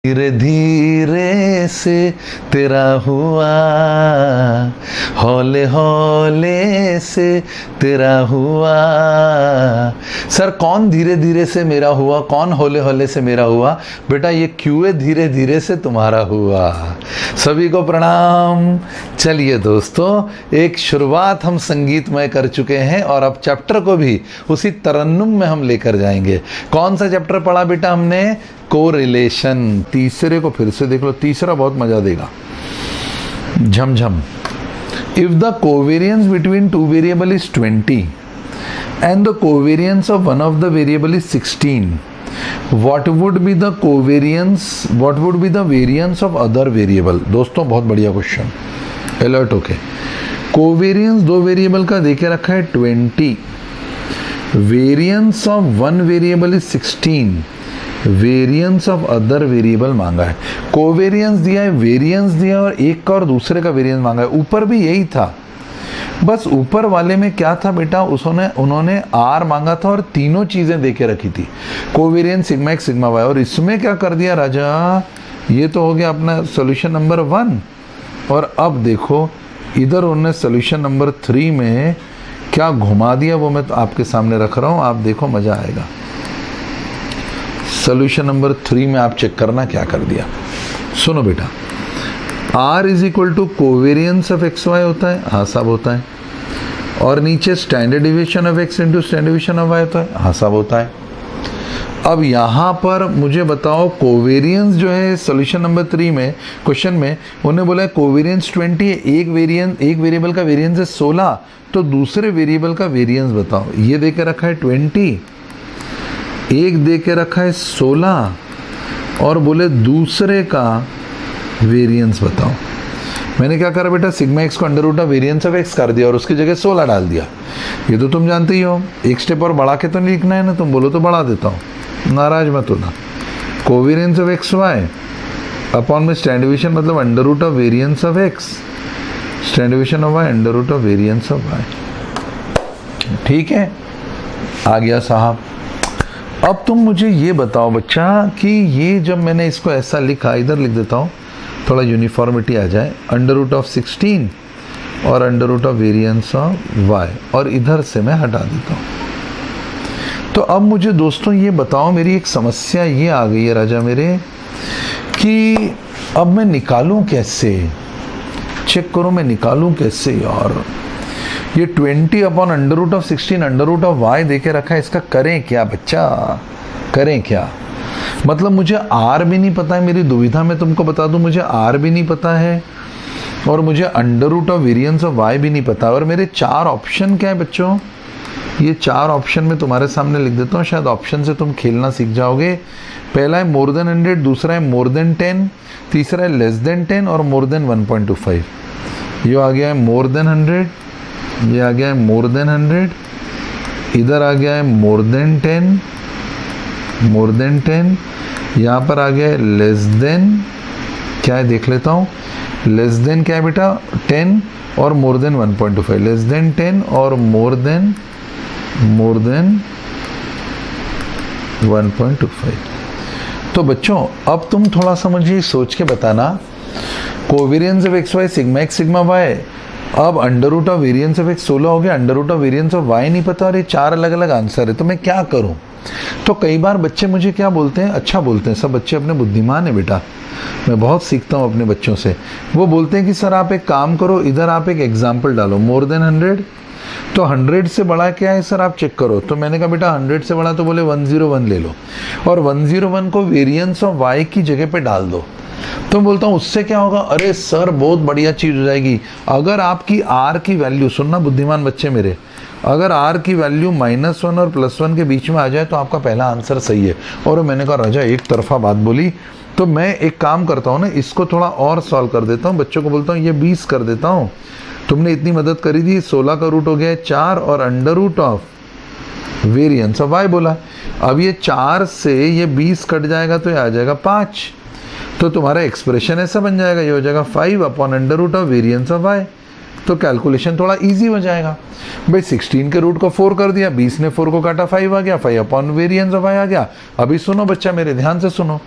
धीरे धीरे से तेरा हुआ, हौले हौले से तेरा हुआ। सर कौन धीरे धीरे से मेरा हुआ, कौन हौले हौले से मेरा हुआ? बेटा ये क्यूए धीरे धीरे से तुम्हारा हुआ। सभी को प्रणाम। चलिए दोस्तों, एक शुरुआत हम संगीतमय कर चुके हैं और अब चैप्टर को भी उसी तरन्नुम में हम लेकर जाएंगे। कौन सा चैप्टर पढ़ा बेटा हमने? कोरिलेशन। तीसरे को फिर से देख लो, तीसरा बहुत मजा देगा। झमझम। If the covariance between two variable is 20 and the covariance of one of the variable is 16, what would be the variance of other variable? दोस्तों बहुत बढ़िया क्वेश्चन, अलर्ट होके। कोवेरियंस दो वेरिएबल का देके रखा है 20, variance of one variable is 16, variance of other variable मांगा है। कोवेरियंस दिया है, वेरियंस दिया और एक का और दूसरे का वेरियंस मांगा है। ऊपर भी यही था, बस ऊपर वाले में क्या था बेटा, उन्होंने आर मांगा था और तीनों चीजें देके रखी थी, covariance sigma x sigma y. और इसमें क्या कर दिया राजा, ये तो हो गया अपना सॉल्यूशन नंबर 1। और अब देखो इधर उन्होंने सॉल्यूशन नंबर 3 में क्या घुमा दिया, वो मैं तो आपके सामने रख रहा हूं, आप देखो मजा आएगा। सॉल्यूशन नंबर 3 में आप चेक करना क्या कर दिया। सुनो बेटा, R is equal to covariance of x y होता है, हाँ सब होता है। और नीचे standard deviation of x into standard deviation of y होता है, हाँ सब होता है। अब यहाँ पर मुझे बताओ, कोवेरियंस जो है सॉल्यूशन नंबर 3 में क्वेश्चन में उन्हें बोला है कोवेरियंस 20 है, एक वेरिएबल का वेरियंस है 16, तो दूसरे वेरिएबल का वेरियंस बताओ। ये दे के रखा है 20, एक दे के रखा है 16 और बोले दूसरे का वेरिएंस बताओ। मैंने क्या करा बेटा, सिग्मा एक्स को under root of variance of x कर दिया और उसकी जगह 16 डाल दिया। ये तो तुम जानते ही हो, एक स्टेप और बढ़ा के तो नहीं लिखना है ना, तुम बोलो तो बढ़ा देता हूँ, नाराज मत होना। Covariance of x y upon में स्टैंडर्ड डिविएशन मतलब under root of variance of x, standard deviation of y under root of variance of y. ठीक है, आ गया साहब। अब तुम मुझे ये बताओ बच्चा कि ये जब मैंने इसको ऐसा लिखा, इधर लिख देता हूँ थोड़ा यूनिफॉर्मिटी आ जाए, अंडर रूट ऑफ 16 और under root of variance of y, और इधर से मैं हटा देता हूँ। तो अब मुझे दोस्तों ये बताओ, मेरी एक समस्या ये आ गई है राजा मेरे कि अब मैं निकालूं कैसे, चेक करो मैं निकालूं कैसे यार। ये 20 upon under root of 16 under root of y देके रखा है, इसका करें क्या बच्चा, करें क्या? मतलब मुझे आर भी नहीं पता है, मेरी दुविधा में तुमको बता दूं, मुझे आर भी नहीं पता है और मुझे under root of variance of y भी नहीं पता। और मेरे 4 ऑप्शन क्या है बच्चों, ये 4 ऑप्शन में तुम्हारे सामने लिख देता हूँ, शायद ऑप्शन से तुम खेलना सीख जाओगे। पहला है मोर देन 100, दूसरा है मोर देन 10, तीसरा है लेस देन 10 और मोर देन 1.25। ये आ गया है मोर देन 100, ये आ गया है मोर देन 100, इधर आ गया है मोर देन 10, मोर देन 10, यहाँ पर आ गया है लेस देन, क्या है देख लेता हूँ, लेस देन क्या है बेटा 10 और मोर देन 1.25, लेस देन 10 और मोर देन 1.25। तो बच्चों अब तुम थोड़ा सा मुझे सोच के बताना, covariance of x y sigma x sigma y, अब under root of variance of x 16 हो गया, under root of variance of y नहीं पता और ये 4 अलग अलग आंसर है, तो मैं क्या करूं? तो कई बार बच्चे मुझे क्या बोलते हैं, अच्छा बोलते हैं, सब बच्चे अपने बुद्धिमान है बेटा, मैं बहुत सीखता हूं अपने बच्चों से। वो बोलते हैं कि सर आप एक काम करो, इधर आप एक एग्जाम्पल डालो, मोर देन 100, तो 100 से बड़ा क्या है सर आप चेक करो। तो मैंने कहा बेटा 100 से बड़ा तो बोले 101 ले लो और 101 को वेरिएंस ऑफ वाई की जगह पे डाल दो। तो बोलता हूँ उससे क्या होगा, अरे सर बहुत बढ़िया चीज हो जाएगी। अगर आपकी आर की वैल्यू, सुनना बुद्धिमान बच्चे मेरे, अगर आर की वैल्यू -1 और +1 के बीच में आ जाए तो आपका पहला आंसर सही है। और मैंने कहा राजा एक तरफा बात बोली, तो मैं एक काम करता हूँ ना, इसको थोड़ा और सॉल्व कर देता हूँ, बच्चों को बोलता हूँ ये 20 कर देता हूँ, तुमने इतनी मदद करी थी, 16 का रूट हो गया 4 और under root of variance of y बोला। अब ये 4 से ये 20 कट जाएगा तो ये आ जाएगा 5, तो तुम्हारा एक्सप्रेशन ऐसा बन जाएगा, ये हो जाएगा 5 upon under root of variance of y. तो कैलकुलेशन थोड़ा इजी हो जाएगा। भाई 16 के रूट को 4 कर दिया, 20 ने 4 को काटा 5 आ गया, 5 अपॉन वेरिएंस ऑफ वाई आ गया। अभी सुनो बच्चा मेरे ध्यान से सुनो,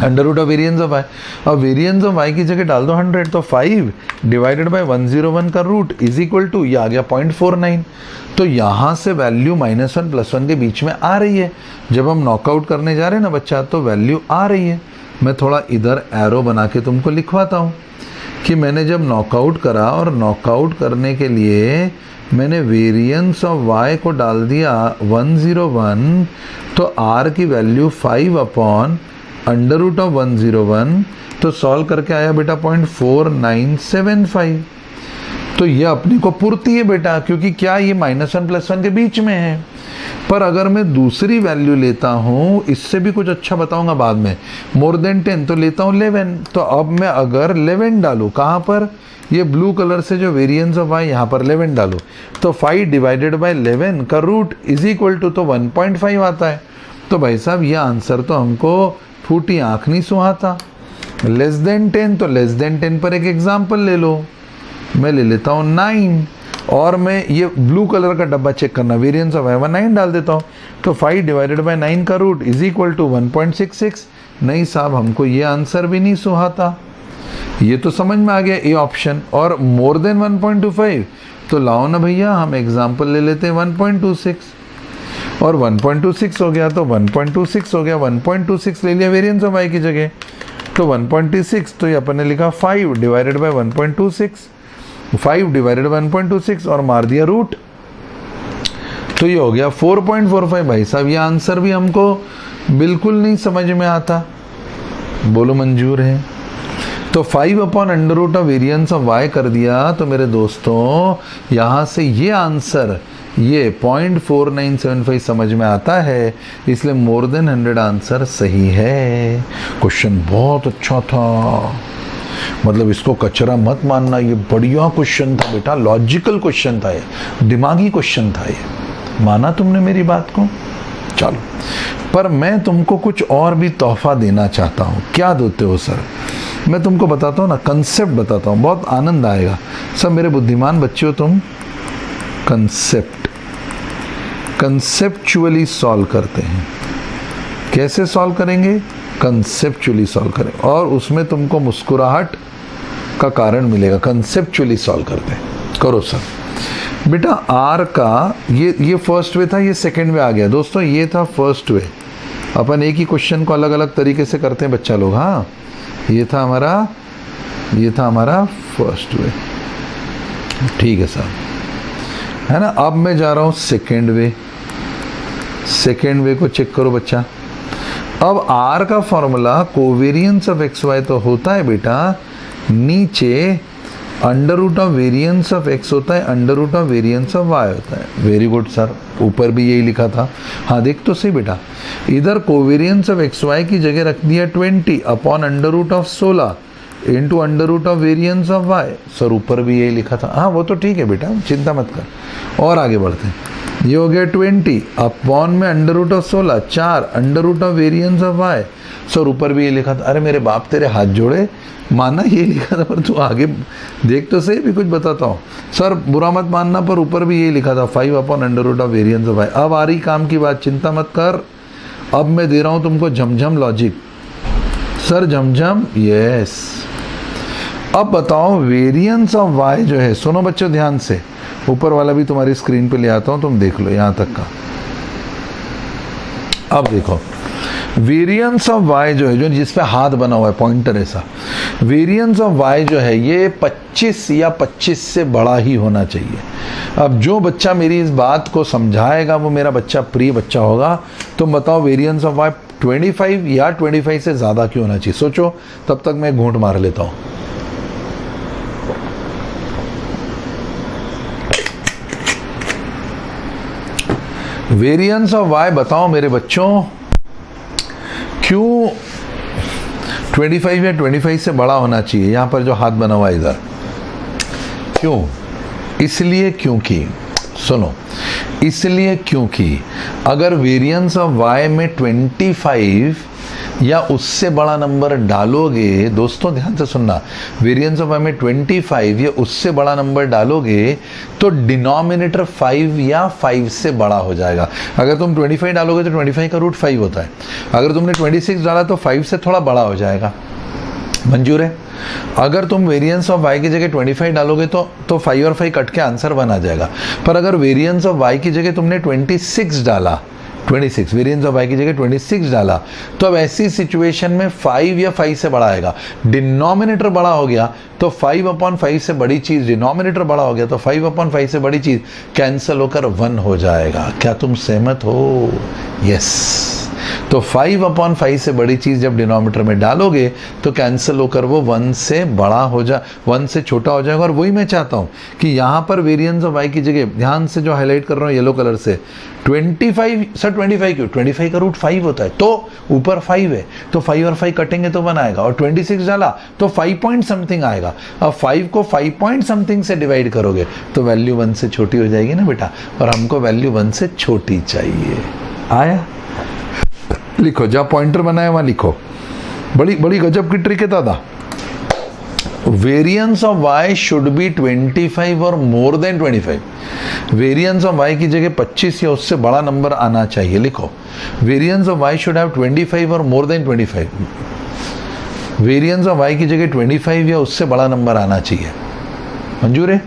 under root of variance of y. अब वेरिएंस ऑफ वाई की जगह डाल दो 100, तो 5 डिवाइडेड बाय 101 का रूट इज इक्वल टू, ये आ गया 0.49। तो यहाँ से वैल्यू -1 +1 के बीच में आ रही है। जब हम नॉकआउट करने जा रहे हैं ना बच्चा, तो वैल्यू आ रही है। मैं थोड़ा इधर एरो बना के तुमको लिखवाता हूँ कि मैंने जब नॉकआउट करा और नॉकआउट करने के लिए मैंने वेरिएंस ऑफ वाई को डाल दिया 101, तो आर की value 5 upon under root of 101, तो सॉल्व करके आया बेटा 0.4975। तो ये अपनी को पूर्ति है बेटा, क्योंकि क्या ये -1 +1 के बीच में है। पर अगर मैं दूसरी वैल्यू लेता हूँ, इससे भी कुछ अच्छा बताऊंगा बाद में, मोर देन 10, तो लेता हूँ 11। तो अब मैं अगर 11 डालूँ कहाँ पर, ये ब्लू कलर से जो वेरिएंस ऑफ वाई यहाँ पर 11 डालूँ, तो 5 डिवाइडेड बाय 11 का रूट इज इक्वल टू, तो 1.5 आता है। तो भाई साहब ये आंसर तो हमको फूटी आँख नहीं सुहाता। लेस देन 10, तो लेस देन 10 पर एक एग्जाम्पल ले लो। मैं ले लेता हूँ 9, और मैं ये ब्लू कलर का डब्बा चेक करना, वेरिएंस ऑफ वाई 9 डाल देता हूँ, तो 5 डिवाइडेड बाय 9 का रूट इज इक्वल टू 1.66। नहीं साहब, हमको ये आंसर भी नहीं सुहाता। ये तो समझ में आ गया ए ऑप्शन। और मोर देन 1.25, तो लाओ ना भैया हम एग्जाम्पल ले लेते हैं 1.26, और 1.26 हो गया तो 1.26 हो गया, 1.26 ले लिया वेरिएंस ऑफ वाई की जगह, तो 1.26, तो ये अपन ने लिखा 5 डिवाइडेड बाय 1.26, 5 डिवाइडेड बाय 1.26 और मार दिया रूट, तो ये हो गया 4.45। भाई साहब ये आंसर भी हमको बिल्कुल नहीं समझ में आता। बोलो मंजूर है? तो 5 upon under root of variance of y कर दिया। तो मेरे दोस्तों यहाँ से ये आंसर ये 0.4975 समझ में आता है, इसलिए मोर देन 100 आंसर सही है। क्वेश्चन बहुत अच्छा था, मतलब इसको कचरा मत मानना, ये बढ़िया क्वेश्चन था बेटा, लॉजिकल क्वेश्चन था, ये दिमागी क्वेश्चन था। ये माना तुमने मेरी बात को? चलो, पर मैं तुमको कुछ और भी तोहफा देना चाहता हूँ। क्या देते हो सर? मैं तुमको बताता हूँ ना, कंसेप्ट बताता हूँ, बहुत आनंद आएगा। सब मेरे बुद्धिमान बच्चे हो तुम, कंसेप्चुअली सॉल्व करते हैं। कैसे सॉल्व करेंगे? कंसेप्चुअली सॉल्व करें, और उसमें तुमको मुस्कुराहट का कारण मिलेगा। कंसेप्चुअली सॉल्व करते हैं, करो सर। बेटा आर का ये फर्स्ट वे था, ये सेकंड वे आ गया। दोस्तों ये था फर्स्ट वे। अपन एक ही क्वेश्चन को अलग अलग तरीके से करते हैं बच्चा लोग। हाँ, ये था हमारा फर्स्ट वे, ठीक है सर, है ना। अब मैं जा रहा हूँ सेकेंड वे। सेकेंड वे को चेक करो बच्चा। अब आर का formula covariance of x y तो होता है बेटा, नीचे under root of variance of x होता है, under root of variance of y होता है। वेरी गुड सर, ऊपर भी यही लिखा था। हाँ देख तो सही बेटा, इधर कोवेरियंस ऑफ एक्स वाई की जगह रख दिया 20 upon under root of 16 into under root of variance of y. Sir ऊपर भी यही लिखा था। हाँ वो तो ठीक है बेटा, चिंता मत कर। और आगे बढ़ते हैं, ये हो गया 20 अपॉन में under root of 16 4 under root of variance of y. Sir ऊपर भी ये लिखा था। अरे मेरे बाप तेरे हाथ जोड़े, माना ये लिखा था, पर तू आगे देख तो सही, भी कुछ बताता हूँ। सर बुरा मत मानना, पर ऊपर भी ये लिखा था 5 upon under root of variance of y. अब आ रही काम की बात, चिंता मत कर। अब मैं दे रहा हूँ तुमको झमझम लॉजिक। सर झमझम, यस। अब बताओ वेरियंस ऑफ वाई जो है, सुनो बच्चों ध्यान से, ऊपर वाला भी तुम्हारी स्क्रीन पे ले आता हूँ, तुम देख लो यहाँ तक का। अब देखो वेरियंस ऑफ वाई जो है, जो जिस पे हाथ बना हुआ है पॉइंटर ऐसा, वेरियंस ऑफ वाई जो है ये 25 या 25 से बड़ा ही होना चाहिए। अब जो बच्चा मेरी इस बात को समझाएगा वो मेरा बच्चा प्रिय बच्चा होगा। तुम बताओ वेरियंस ऑफ वाई 25 या 25 से ज़्यादा क्यों होना चाहिए? सोचो, तब तक मैं घूंट मार लेता हूँ। वेरियंस ऑफ वाई बताओ मेरे बच्चों, क्यों 25 या 25 से बड़ा होना चाहिए? यहाँ पर जो हाथ बना हुआ है इधर, क्यों? इसलिए क्योंकि सुनो, इसलिए क्योंकि अगर वेरिएंस ऑफ y में 25 या उससे बड़ा नंबर डालोगे, दोस्तों ध्यान से सुनना, वेरिएंस ऑफ y में 25 या उससे बड़ा नंबर डालोगे तो डिनोमिनेटर 5 या 5 से बड़ा हो जाएगा। अगर तुम 25 डालोगे तो 25 का रूट 5 होता है, अगर तुमने 26 डाला तो 5 से थोड़ा बड़ा हो जाएगा। मंजूर है? अगर तुम वेरिएंस ऑफ y की जगह 25 डालोगे तो 5 और 5 कट के आंसर 1 आ जाएगा। पर अगर वेरिएंस ऑफ y की जगह तुमने 26 डाला, 26 वेरिएंस ऑफ y की जगह 26 डाला, तो अब ऐसी सिचुएशन में 5 या 5 से बड़ा आएगा। डिनोमिनेटर बड़ा हो गया तो 5/5 से बड़ी चीज, डिनोमिनेटर बड़ा हो गया तो 5/5 से बड़ी चीज कैंसिल होकर 1 हो जाएगा। क्या तुम सहमत हो? यस। तो 5/5 से बड़ी चीज जब डिनोमिनेटर में डालोगे तो कैंसिल होकर वो 1 से बड़ा हो 1 से छोटा हो जाएगा। और वही मैं चाहता हूं कि यहां पर वेरिएंस ऑफ y की जगह, ध्यान से जो हाईलाइट कर रहा हूं येलो कलर से, 25, सर 25 क्यों? 25 का रूट 5 होता है, तो ऊपर 5 है तो 5 और 5 कटेंगे तो 1 आएगा, और 26 डाला तो 5 पॉइंट समथिंग आएगा। अब 5 को 5 पॉइंट समथिंग से डिवाइड करोगे तो वैल्यू 1 से छोटी हो जाएगी ना बेटा, और हमको वैल्यू 1 से छोटी चाहिए। आया? लिखो, जहाँ पॉइंटर बनाया वहां लिखो। बड़ी बड़ी गजब की ट्रिक है दादा। Variance of y should be 25 और more than 25। Variance of y की जगह 25 या उससे बड़ा नंबर आना चाहिए। लिखो, variance of y should have 25 और more than 25। Variance of y की जगह 25 या उससे बड़ा नंबर आना चाहिए। मंजूर है?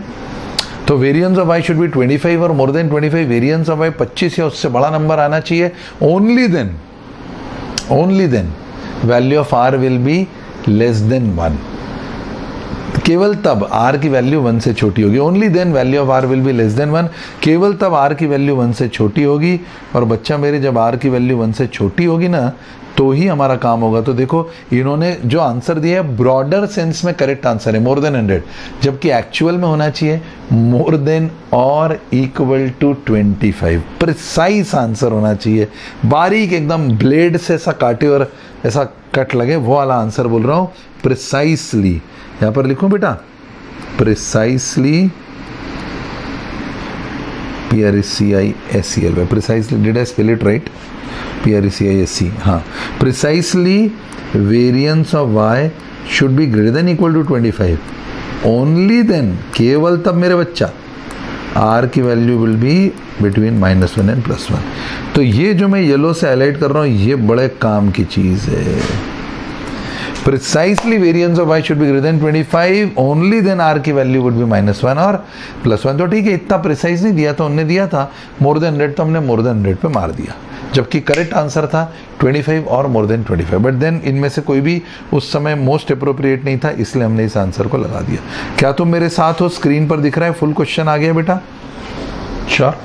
तो variance of y should be 25 और more than 25। Variance of y 25 या उससे बड़ा नंबर आना चाहिए। Only then value of r will be less than 1। केवल तब r की वैल्यू 1 से छोटी होगी। Only then value of r will be less than 1। केवल तब r की वैल्यू 1 से छोटी होगी। और बच्चा मेरे, जब r की वैल्यू 1 से छोटी होगी ना तो ही हमारा काम होगा। तो देखो, इन्होंने जो आंसर दिया है ब्रॉडर सेंस में करेक्ट आंसर है, मोर देन 100, जबकि एक्चुअल में होना चाहिए मोर देन और इक्वल टू 25। प्रिसाइज आंसर होना चाहिए, बारीक एकदम ब्लेड से ऐसा काटे और ऐसा कट लगे, वो वाला आंसर बोल रहा हूं। प्रिसाइसली, यहां पर लिखूं बेटा, precisely, PRECISEL, precisely, did I spell it right? PRECISE, हाँ। Precisely variance of y should be greater than equal to 25। Only then, केवल तब मेरे बच्चा, r की value will be between -1 and +1। तो ये जो मैं येलो से हाईलाइट कर रहा हूं, ये बड़े काम की चीज है। Precisely variance of y should be greater than 25, only then r की वैल्यू वुड बी -1 और +1। तो ठीक है, इतना प्रिसाइज नहीं दिया था, उनने दिया था मोर देन 100, तो हमने मोर देन 100 पे मार दिया, जबकि करेक्ट आंसर था 25 और मोर देन 25। बट देन इनमें से कोई भी उस समय मोस्ट अप्रोप्रिएट नहीं था, इसलिए हमने इस आंसर को लगा दिया। क्या तुम मेरे साथ हो? स्क्रीन पर दिख रहा है, फुल क्वेश्चन आ गया बेटा? श्योर?